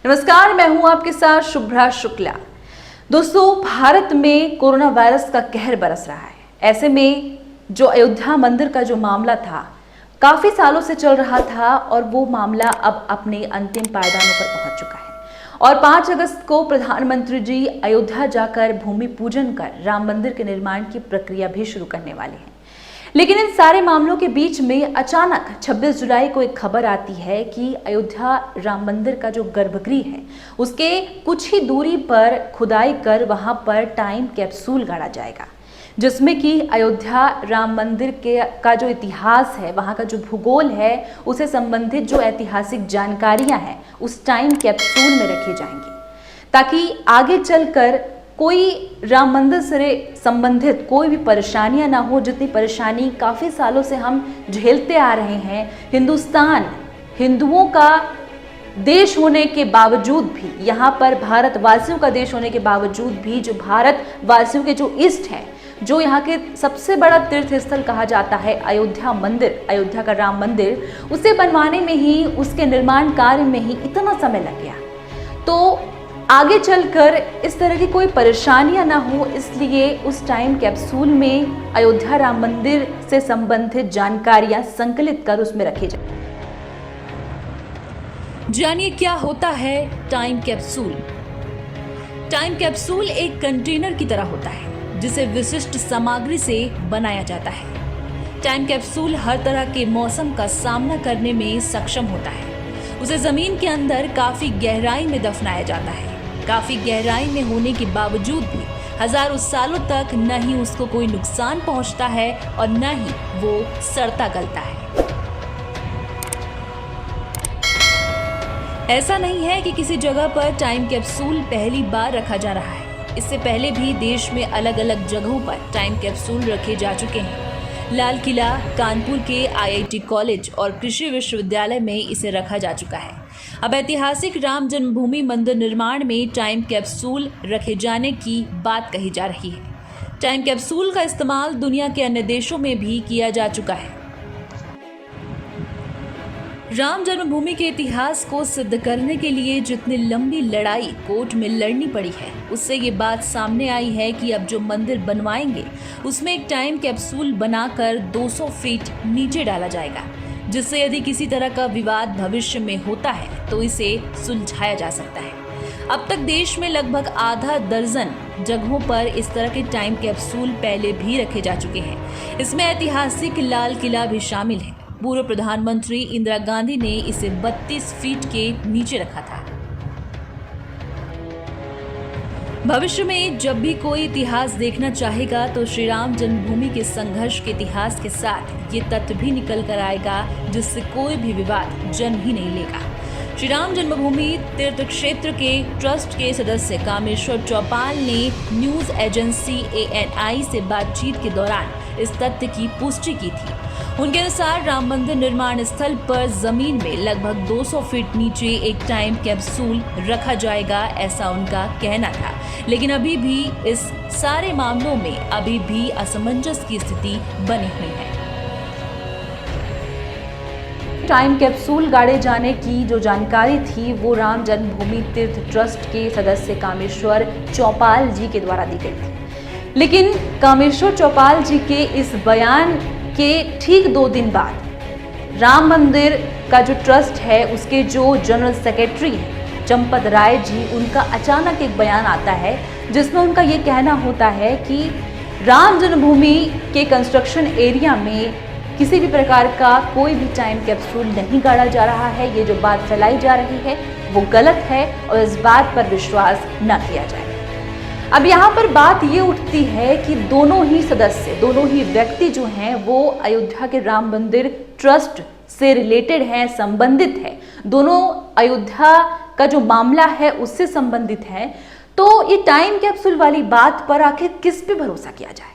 नमस्कार, मैं हूं आपके साथ शुभ्रा शुक्ला। दोस्तों, भारत में कोरोना वायरस का कहर बरस रहा है। ऐसे में जो अयोध्या मंदिर का जो मामला था, काफी सालों से चल रहा था और वो मामला अब अपने अंतिम पायदानों पर पहुंच चुका है। और 5 अगस्त को प्रधानमंत्री जी अयोध्या जाकर भूमि पूजन कर राम मंदिर के निर्माण की प्रक्रिया भी शुरू करने वाले हैं। लेकिन इन सारे मामलों के बीच में अचानक 26 जुलाई को एक खबर आती है कि अयोध्या राम मंदिर का जो गर्भगृह है, उसके कुछ ही दूरी पर खुदाई कर वहां पर टाइम कैप्सूल गाड़ा जाएगा, जिसमें कि अयोध्या राम मंदिर का जो इतिहास है, वहाँ का जो भूगोल है, उसे संबंधित जो ऐतिहासिक जानकारियाँ हैं उस टाइम कैप्सूल में रखी जाएंगी, ताकि आगे चलकर कोई राम मंदिर से संबंधित कोई भी परेशानियां ना हो। जितनी परेशानी काफ़ी सालों से हम झेलते आ रहे हैं, हिंदुस्तान हिंदुओं का देश होने के बावजूद भी, यहाँ पर भारतवासियों का देश होने के बावजूद भी, जो भारतवासियों के जो इष्ट हैं, जो यहाँ के सबसे बड़ा तीर्थ स्थल कहा जाता है अयोध्या मंदिर, अयोध्या का राम मंदिर, उसे बनवाने में ही, उसके निर्माण कार्य में ही इतना समय लग गया। तो आगे चलकर इस तरह की कोई परेशानियां ना हो, इसलिए उस टाइम कैप्सूल में अयोध्या राम मंदिर से संबंधित जानकारियां संकलित कर उसमें रखी जाए। जानिए क्या होता है टाइम कैप्सूल। टाइम कैप्सूल एक कंटेनर की तरह होता है जिसे विशिष्ट सामग्री से बनाया जाता है। टाइम कैप्सूल हर तरह के मौसम का सामना करने में सक्षम होता है। उसे जमीन के अंदर काफी गहराई में दफनाया जाता है। काफी गहराई में होने के बावजूद भी हजारों सालों तक न ही उसको कोई नुकसान पहुंचता है और न ही वो सड़ता गलता है। ऐसा नहीं है कि किसी जगह पर टाइम कैप्सूल पहली बार रखा जा रहा है। इससे पहले भी देश में अलग अलग जगहों पर टाइम कैप्सूल रखे जा चुके हैं। लाल किला, कानपुर के IIT कॉलेज और कृषि विश्वविद्यालय में इसे रखा जा चुका है। अब ऐतिहासिक राम जन्मभूमि मंदिर निर्माण में टाइम कैप्सूल रखे जाने की बात कही जा रही है। टाइम कैप्सूल का इस्तेमाल दुनिया के अन्य देशों में भी किया जा चुका है। राम जन्मभूमि के इतिहास को सिद्ध करने के लिए जितनी लंबी लड़ाई कोर्ट में लड़नी पड़ी है, उससे ये बात सामने आई है कि अब जो मंदिर बनवाएंगे उसमें एक टाइम कैप्सूल बनाकर 200 फीट नीचे डाला जाएगा, जिससे यदि किसी तरह का विवाद भविष्य में होता है तो इसे सुलझाया जा सकता है। अब तक देश में लगभग आधा दर्जन जगहों पर इस तरह के टाइम कैप्सूल पहले भी रखे जा चुके हैं। इसमें ऐतिहासिक लाल किला भी शामिल है। पूर्व प्रधानमंत्री इंदिरा गांधी ने इसे 32 फीट के नीचे रखा था। भविष्य में जब भी कोई इतिहास देखना चाहेगा तो श्री राम जन्मभूमि के संघर्ष के इतिहास के साथ ये तथ्य भी निकल कर आएगा, जिससे कोई भी विवाद जन्म ही नहीं लेगा। श्री राम जन्मभूमि तीर्थ क्षेत्र के ट्रस्ट के सदस्य कामेश्वर चौपाल ने न्यूज एजेंसी ANI से बातचीत के दौरान इस तथ्य की पुष्टि की थी। उनके अनुसार राम मंदिर निर्माण स्थल पर जमीन में लगभग 200 फीट नीचे एक टाइम कैप्सूल रखा जाएगा, ऐसा उनका कहना था। लेकिन अभी भी इस सारे मामलों में अभी भी असमंजस की स्थिति बनी हुई है। टाइम कैप्सूल गाड़े जाने की जो जानकारी थी वो राम जन्मभूमि तीर्थ ट्रस्ट के सदस्य कामेश्वर चौपाल जी के द्वारा दी गई थी। लेकिन कामेश्वर चौपाल जी के इस बयान के ठीक 2 दिन बाद राम मंदिर का जो ट्रस्ट है, उसके जो जनरल सेक्रेटरी हैं चंपत राय जी, उनका अचानक एक बयान आता है जिसमें उनका ये कहना होता है कि राम जन्मभूमि के कंस्ट्रक्शन एरिया में किसी भी प्रकार का कोई भी टाइम कैप्सूल नहीं गाड़ा जा रहा है। ये जो बात फैलाई जा रही है वो गलत है और इस बात पर विश्वास न किया जाए। अब यहाँ पर बात ये उठती है कि दोनों ही सदस्य, दोनों ही व्यक्ति जो हैं वो अयोध्या के राम मंदिर ट्रस्ट से रिलेटेड हैं, संबंधित है। दोनों अयोध्या का जो मामला है उससे संबंधित है। तो ये टाइम कैप्सूल वाली बात पर आखिर किस पे भरोसा किया जाए?